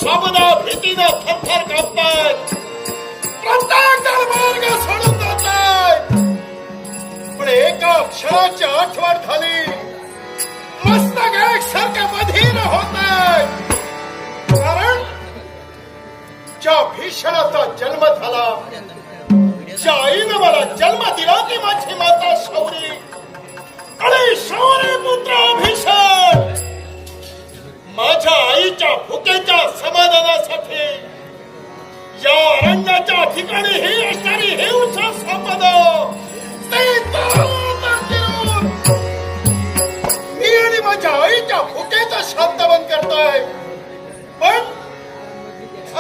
साबदा भीतीनं थरथर कापतायत. प्रत्येक जण मार्ग सोडून जाताय. पण एका क्षणाची आठवण झाली. मस्तक एकसारखं बधीर होत आहे. कारण ज्या भीषणाचा जन्म झाला, ज्या आईनं मला जन्म दिला ती माझी माता शौरी. आणि शौरी पुत्र भीषण माझ्या आईच्या भुकेच्या समाधानासाठी या अरण्याच्या ठिकाणी ही असणारी हे उच्च संपद मी आणि माझ्या आईच्या भुकेचं शांतवन करतोय. पण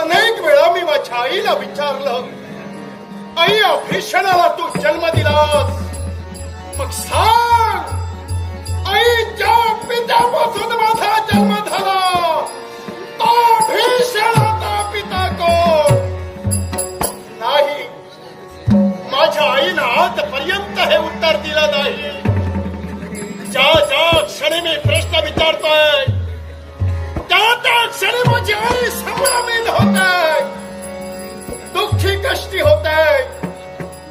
अनेक वेळा मी माझ्या आईला विचारलं, आई या भीषणाला तू जन्म दिलास, मग सांग आई ज्या पित्यापासून माझा जन्म झाला तो भीषणाचा पिता कोण? नाही, माझ्या आईनं आजपर्यंत हे उत्तर दिलं नाही. ज्या ज्या क्षणी मी प्रश्न विचारतोय त्या त्या क्षणी माझी आई संभ्रमित होते, दुःखी कष्टी होते.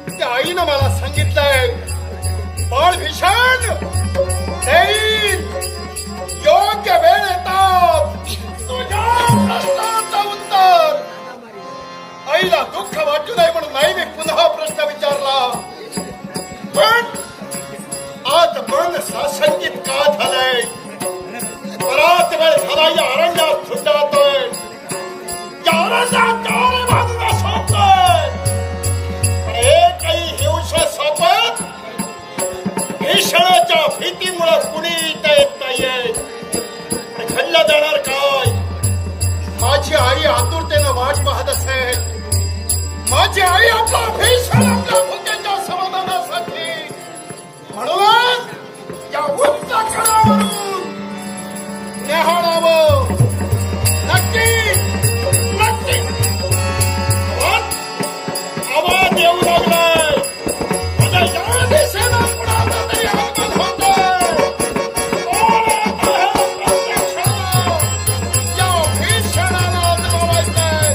त्या आईनं मला सांगितलंय, बाळ भीषण देईन, योग्य वेळ येतात तुझ्या प्रश्नाचं उत्तर. आईला दुःख वाटू नये म्हणून नाही मी पुन्हा प्रश्न विचारला. पण आज मन साशंकित का झालंय? बराच वेळ झाला या अरण्यात झुंडातोय, या अरण्यात चार बाजूला शोधतोय. पण एकही हिंस सापत भीषणाच्या भीतीमुळे कुणी इथं येत नाहीये. घडलं जाणार काय? माझी आई आतुरतेनं वाट पाहत असेल. माझी आई आपला भीषण आपल्या भुकेच्या समाधानासाठी म्हणून या उच्च कडावरून न्याहाळावं. नक्की नक्की आवाज येऊ लागलाय. माझ्या या दिशेनं कुणाचा तरी आगमन होतोय. या भीषणाला अजमावायचंय.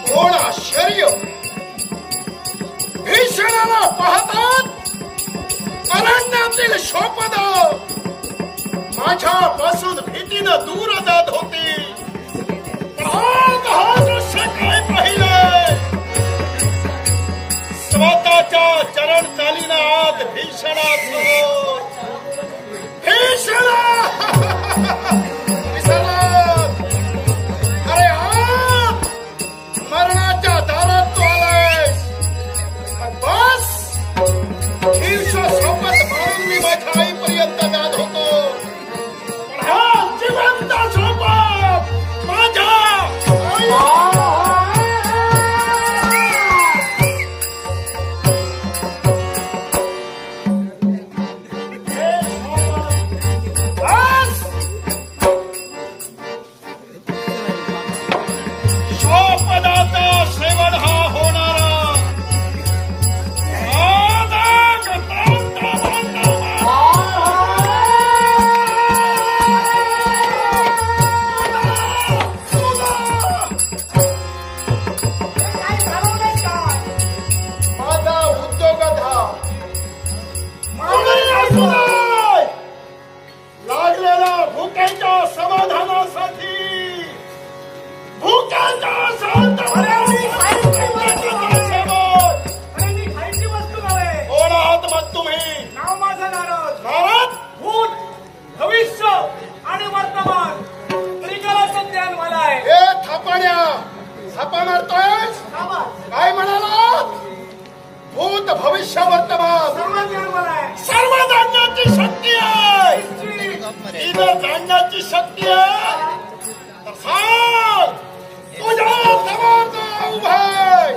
कोण आश्चर्य, भीषणाला पाहतात अरण्यातील शोपद माझ्यापासून भीतीनं दूर जात होती. हा दृश्य काय पाहिलंय? स्वतःच्या चरण चालीनं आज भीषणासमोर भीषणा विसरलात. अरे आज मरणाच्या दारात तू आलायस. बस हिरशा सोबत मारून मी माझ्या आईपर्यंत जात होतो. पण हा जिवंत सोबत माझ्या शोपदाचा सेवन हा होणारा लागलेल्या भुकेच्या समाधानासाठी भुकेच्या कोण आहात मग तुम्ही? नाव माझं नारद. नारद? भूत, भविष्य आणि वर्तमान त्रिकालाचं ज्ञान मला आहे. हे थापाड्या, थापा मारतोयस? काय म्हणाला? भूत, भविष्य, वर्तमान सर्व ज्ञान मला आहे. सर्व जाणण्याची शक्ती आहे. तिनं जाणण्याची शक्ती आहे तर सांग, तुझ्या समोर उभा आहे.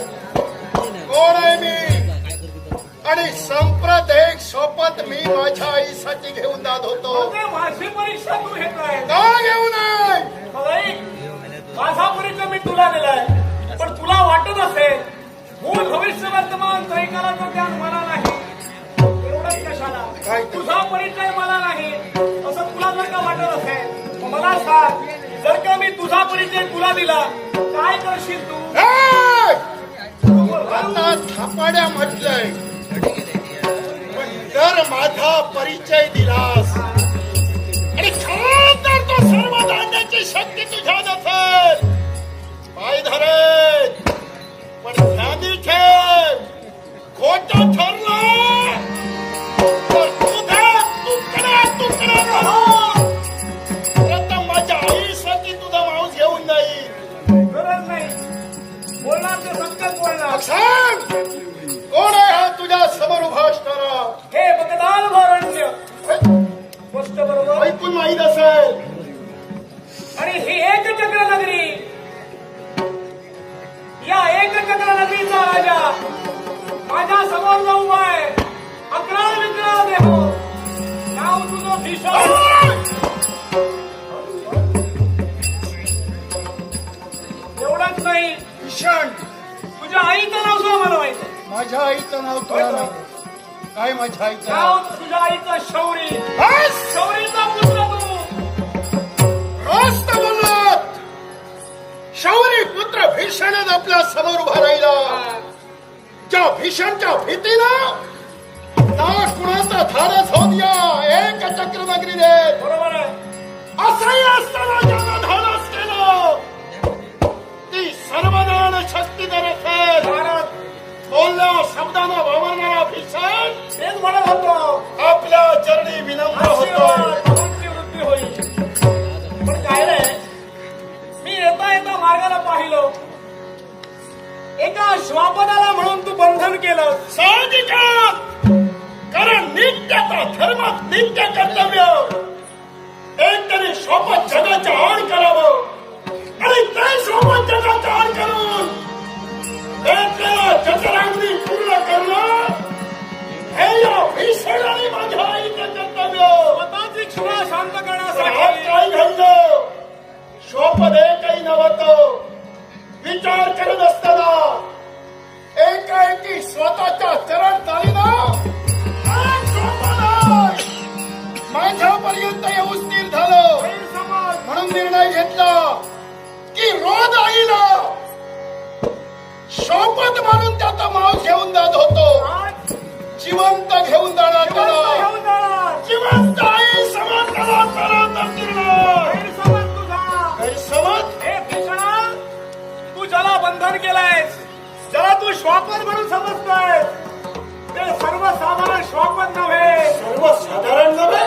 कोण आहे मी? आणि संप्रत एक सोबत मी माझ्या आईसाठी घेऊन जात होतो. माझी परीक्षा तू घेतोय का घेऊ नये? माझा परीक्षा मी तुला दिलाय. पण तुला वाटत असेल भूत, भविष्य, वर्तमान त्रैकालाचं ज्ञान मला नाही. एवढंच कशाला? झाला. काय ते? तुझा परिचय मला नाही असं तुला जर का वाटत असेल मग मला सांग, जर का मी तुझा परिचय तुला दिला काय करशील तू? ए! आता थापाड्या म्हटलंय, पण जर माझा परिचय दिलास आणि खरं तर तो सर्व धान्याची शक्ती तुझ्यात असेल, पाय धरेल, पण ध्यानी ठेव, खोटं ठरलं तर तुझा तुकडा तुकडा राहून प्रथम माझ्या आईसाठी तुझा मांस घेऊन जाईल. गरज नाही, बोलणार ते संकट बोलणार. मग सांग, कोण आहे हा तुझ्या समोर उभा असणारा? हे बगदाल वारण्य गोष्ट बरोबर. ऐकून माहीत असेल. आणि ही एक चक्र नगरी, या एक चक्र नगरीचा राजा माझ्या समोर उभा आहे. अकराळ विकराळ देह, नाव तुझं भीषण. एवढंच नाही, भीषण, तुझ्या आईचं नाव सुद्धा मला माहित आहे. माझ्या आईचं नाव तुला नाही. काय माझ्या आईचं नाव नाव? तुझ्या आईचं शौरी. बस! शौरीचा पुत्र तू. मस्त बोललात. शौरी पुत्र भीषणच आपल्या समोर उभा राहिला. त्या भीषणच्या भीतीनं ना कुणाचा धाडस होत या एक चक्र नगरी देत. बरोबर आहे. असंही असताना ज्यानं धाडस केलं ती सर्वदान शक्तीधर असेल. भारत बोलल्या शब्दानं वावरणारा भीषण तेच म्हणत होतो, आपल्या चरणी विनम्र होतो. आशीर्वाद म्हणूनची वृत्ती होईल. पण काय रे, मी येता येता मार्गाला पाहिलं, एका श्वापदाला म्हणून तू बंधन केलं. साहजिकच, कारण नित्याचा धर्मात नित्य कर्तव्य एक तरी सोबत जगाच्या आड करावं आणि ते सोबत जगाच्या आड करून एकट्याला चतुरांगी पूर्ण करणं हे या भीषण आणि माझ्या आईचं कर्तव्य. स्वतःची क्षुणा शांत पण आज करण्यासाठी काय घडलं? शोपद एकही नव्हतं. विचार करत असताना एकाएकी स्वतःच्या चरण चालीनं माझ्यापर्यंत येऊ स्थिर झालं. गैरसमज, म्हणून निर्णय घेतला की रोज आईला शोपत म्हणून त्याचा मांस घेऊन जात होतो. आज जिवंत घेऊन जाणार त्याला. घेऊन जाणार. जिवंत आई समान त्याला तर निर्णय. गैरसमज तुझा. गैरसमज? हे भीषणा, तू ज्याला बंधन केलंयस, ज्याला तू श्वापद म्हणून समजतोय, ते सर्वसाधारण श्वापद नव्हे. सर्वसाधारण नव्हे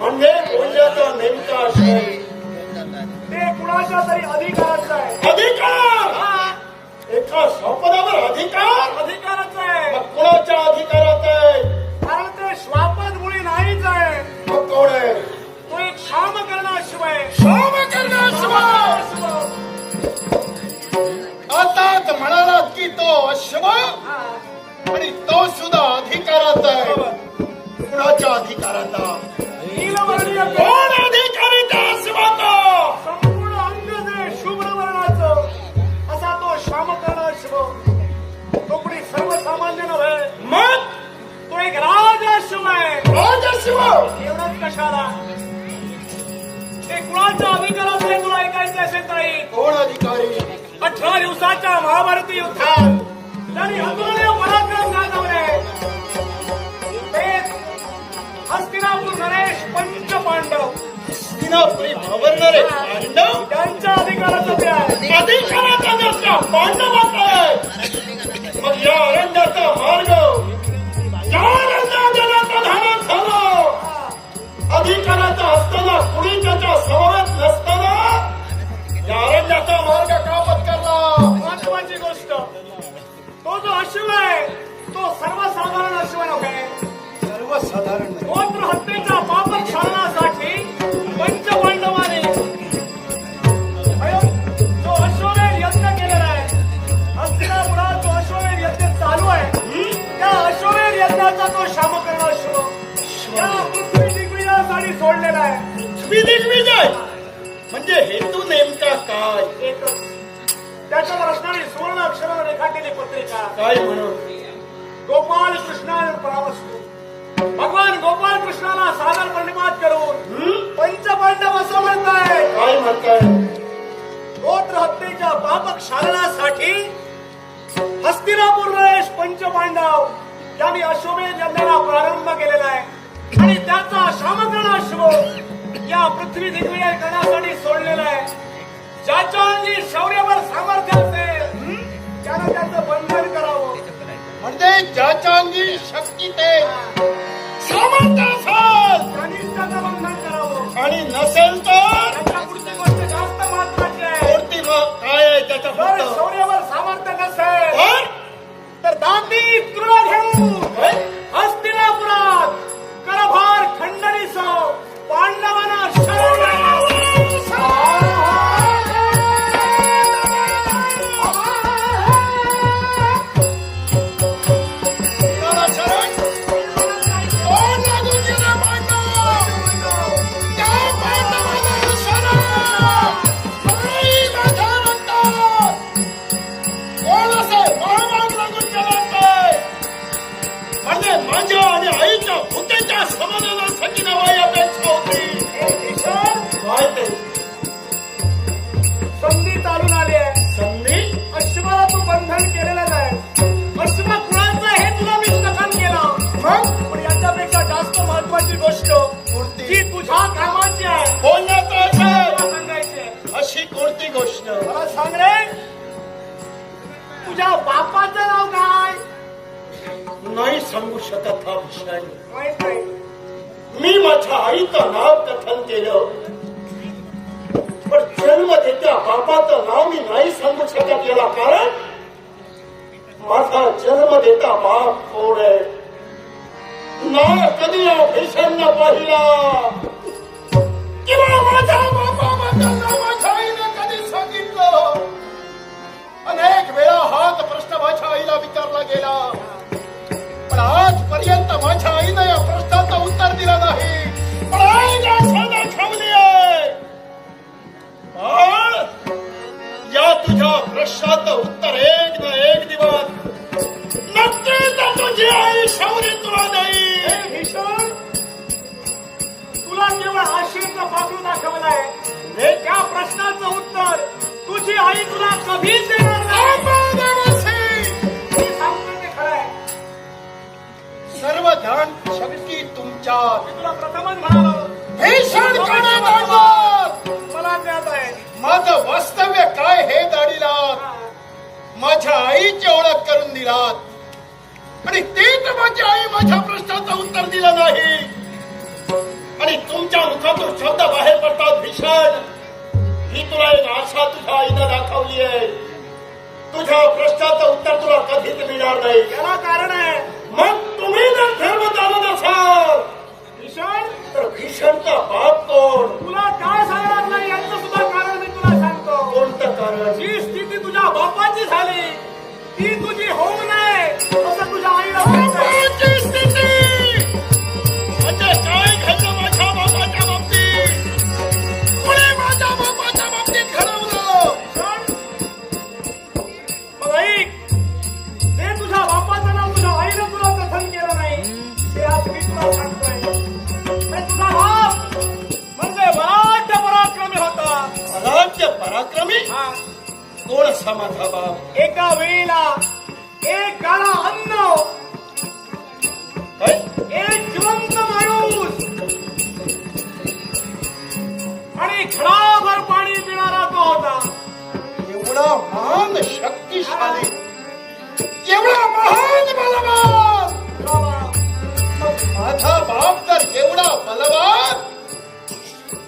म्हणजे बोलण्याचा नेमका आशय ते कुणाच्या तरी अधिकाराचं आहे. अधिकार. हा, एका शपदावर अधिकार. अधिकाराचं आहे. मग कोणाच्या अधिकारात आहे? कारण ते श्वापद मुळी नाहीच आहे. मग कोण आहे? तो एक शाम करण्याशिवाय. शाम करण्याशिवाय. आताच म्हणालात की तो अश्व हा, आणि तो सुद्धा अधिकारात आहे. बरोबर. कुणाच्या अधिकाराचा? नीलवर्णीय कोण अधिकारी त्या अश्वाचा? संपूर्ण अंग जे शुभ्र वर्णाचं असा तो श्यामकर्ण अश्व. तो कुणी सर्वसामान्य नव्हे. मग तो एक राजअश्व आहे. राजश्व. एवढंच कशाला, ते कुणाच्या अधिकारात आहे तुला ऐकायचे असेल ताई. कोण अधिकारी? 18 दिवसाच्या महाभारती युद्धात त्यांनी अतुलनीय पराक्रम गाजवले. ते हस्तिनापूर नरेश पंच पांडव हस्तिनापुरी भावरणारे पांडव त्यांच्या अधिकाराचं ते आहे. अधिकाराचा नसता पांडवाचा आहे. मग या अरण्याचा मार्ग या अरण्याचा धारण झाला. अधिकाराचा असताना कुणी त्याच्या समोरच नसताना या अरण्याचा मार्ग का पत्करला? महत्वाची गोष्ट, तो जो अश्व आहे तो सर्वसाधारण अश्व नव्हे. सर्वसाधारण गोत्र हत्येच्या पाप क्षालनासाठी पंचपांडवाने जो अश्वमेध यज्ञ केलेला आहे, हस्तिनापुरात जो अश्वमेध यज्ञ चालू आहे, त्या अश्वमेध यज्ञाचा तो शामकर्ण अश्व त्या पृथ्वी दिग्विजयासाठी सोडलेला आहे. दिग्विजय म्हणजे हेतू नेमका काय? एकच, त्याच्यावर असणारी सुवर्ण अक्षरावर रेखाटलेली पत्रिका, काय म्हणून? गोपाल कृष्णाय परावस्तू. भगवान गोपाल कृष्णाला सादर प्रणिपात करून पंचपांडव असं म्हणताय. काय म्हणताय? गोत्र हत्येच्या पाप क्षालनासाठी हस्तिनापूर नरेश पंचपांडव यांनी अश्वमेध यज्ञाला प्रारंभ केलेला आहे आणि त्याचा शामकर्ण अश्व या पृथ्वी दिग्विजय करण्यासाठी सोडलेला आहे. ज्याच्या अंगी शौर्यवर सामर्थ्य असेल त्यानं त्याचं बंधन करावं. म्हणजे ज्याच्या अंगी शक्ती ते सामर्थ्य असेल त्यांनीच त्याचं बंधन करावं. आणि नसेल तर त्याच्या पुढची गोष्ट जास्त महत्वाची आहे. कोणती काय आहे त्याच्या जर पुढचं? शौर्यावर सामर्थ्य नसेल तर तर दांडी तृण घेऊन हस्तिनापुरात करभार खंडणीसह पांडवांना शरण म्हणजे माझ्या आणि आईच्या भुकेच्या समाधानासाठी नवा अपेक्षा होती. काय ते संधी चालून आली आहे. संधी? अश्वाला तू बंधन केलेलं नाही. अश्व कुणाचं हे तुला मी कथन केलं. मग पण याच्यापेक्षा जास्त महत्वाची गोष्ट कोणती? जी तुझ्या कामाची आहे बोलण्यात तुला असेल सांगायची आहे. अशी कोणती गोष्ट? मला सांग रे, तुझ्या बापाचं नाव काय? नाही सांगू शकत हा विषय. माहित नाही. मी माझ्या आईचं नाव कथन केलं पण जन्म देत्या बापाचं नाव मी नाही सांगू शकत. याला कारण माझा जन्म देता बाप कोण आहे ना कधी या भीषण पाहिला किंवा माझ्या बापाबद्दल माझ्या आईने कधी सांगितलं. अनेक वेळा हाच प्रश्न माझ्या आईला विचारला गेला पण आजपर्यंत माझ्या आईनं या प्रश्नाचं उत्तर दिलं नाही. पण आईला सदा ठेवली आहे. बाळ, या तुझ्या प्रश्नाचं उत्तर एक ना एक दिवस नक्कीच तुझी आई शौर्य तुला देईल. हे भीषण, तुला केवळ आशेचा पाकळू दाखवलाय. हे त्या प्रश्नाचं उत्तर तुझी आई तुला कधीच देणार नाही. मी सांगतो ते खरं आहे. सर्व धन शक्ती तुमच्यात. मी तुला प्रथमच म्हणालो भीषण मला ज्ञात आहे. माझं वास्तव्य काय हे दाढीला माझ्या आईची ओळख करून दिलात आणि तीच माझी आई माझ्या प्रश्नाचं उत्तर दिलं नाही. आणि तुमच्या मुखातून शब्द बाहेर पडतात भीषण. ही तुला एक आशा तुझ्या आईनं दाखवली आहे. तुझ्या प्रश्नाचं उत्तर तुला कधीच मिळणार नाही. याला कारण आहे. मग तुम्ही जर धर्म चालत असाल भीषण, तर भीषणचा बाप कोण? तुला काय सांगणार नाही याचं सुद्धा कारण मी तुला सांगतो. कोणतं कारण? जी स्थिती तुझ्या बापाची झाली ती तुझी होऊ नये असं तुझ्या आईला वाटतंय. बापाची स्थिती म्हणजे काय घडलं माझ्या बापाच्या बाबतीत? कोणी माझ्या बापाच्या बाबतीत घडवलं? मग ऐक, ते तुझ्या बापाचं नाव तुझ्या आईनं तुला कथन केलं नाही ते आज मी तुला सांगतोय. हे तुझा बाप म्हणजे बलाढ्य पराक्रमी होता. बलाढ्य पराक्रमी? हा, कोण असा माझा बाप? एका वेळेला एक गाडा अन्न, काय? एक जिवंत माणूस आणि खडाभर पाणी पिणारा तो होता. एवढा महान शक्तिशाली, एवढा महान बलवान. मग माझा बाप तर एवढा बलवान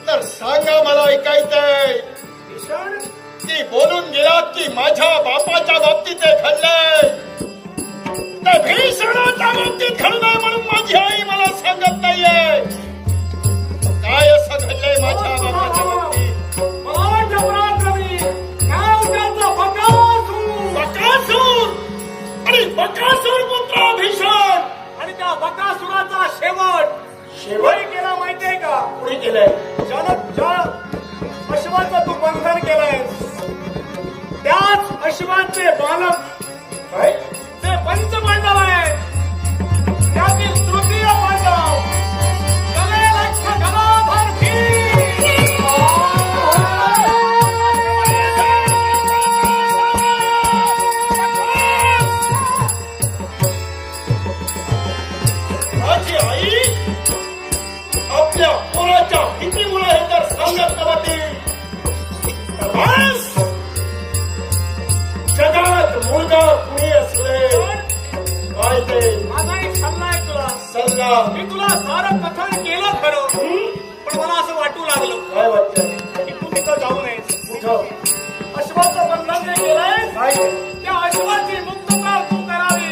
तर सांगा मला ऐकायचंय. भीषण, ती बोलून गेलात की माझ्या बापाच्या बाबतीत ते घडलंय. त्या भीषणाच्या बाबतीत घडलंय म्हणून माझी आई मला सांगत नाहीये. काय असं घडलंय माझ्या बापाच्या बाबतीत? बलाढ्य पराक्रमी नाव त्याचं बकासूर. बकासूर आणि बकासूर पुत्र भीषण. आणि त्या बकासुराचा शेवट शेवट केला माहितीये का? कुणी केलंय? ज्या अश्वाचं तू बंधन केलंय त्याच अश्वाचे बालक काय? ते पंचपांडव आहे. त्यातील तृतीय पांडव सारं कथन केलं खरं पण मला असं वाटू लागलं काय वाटतं की तू तिथं जाऊ नयेस कुठं अश्वाचं बंधन जे केलंय काय त्या अश्वाची मुक्तता तू करावी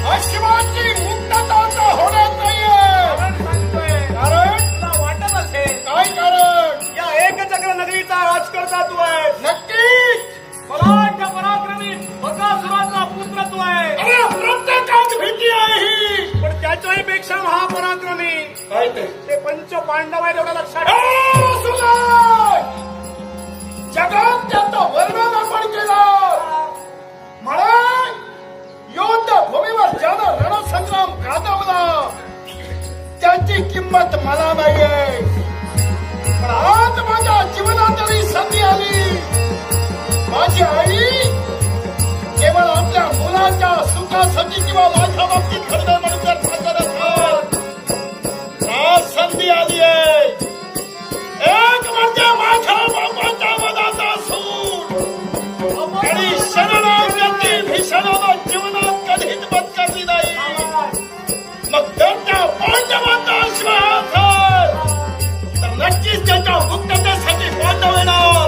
अश्वाची मुक्तता तर होणार नाहीये कारण सांगतोय कारण तुला वाटत असेल काय कारण या एकचक्र नगरीचा राजकर्ता तू आहे नक्कीच बलाढ्य पराक्रमी बकासुराचा पुत्र तू आहे अरे प्रत्येकाच भीती आहे ही पण त्याच्याही पेक्षा महापराक्रमी काय ते पंच पांडव आहे एवढं लक्षात ठेव. ए, सुनाय! जगात त्याचं वर्णन आपण केलं म्हणून योद्ध भूमीवर ज्यानं रणसंग्राम गाजवला त्याची किंमत मला नाहीये पण आज माझ्या जीवनातली संधी आली माझी आई केवळ आपल्या मुलाच्या सुखासाठी किंवा माझ्या बाबतीत घडलं म्हणून जर सांगत असाल आज संधी आली आहे एक म्हणजे माझ्या बापाच्या मनाचा सूर आणि शरणागती भीषणाला जीवनात कधीच बदकरली नाही मग त्यांच्या पांडवांचा अश्वास तर नक्कीच त्याच्या मुक्ततेसाठी पांडव येणार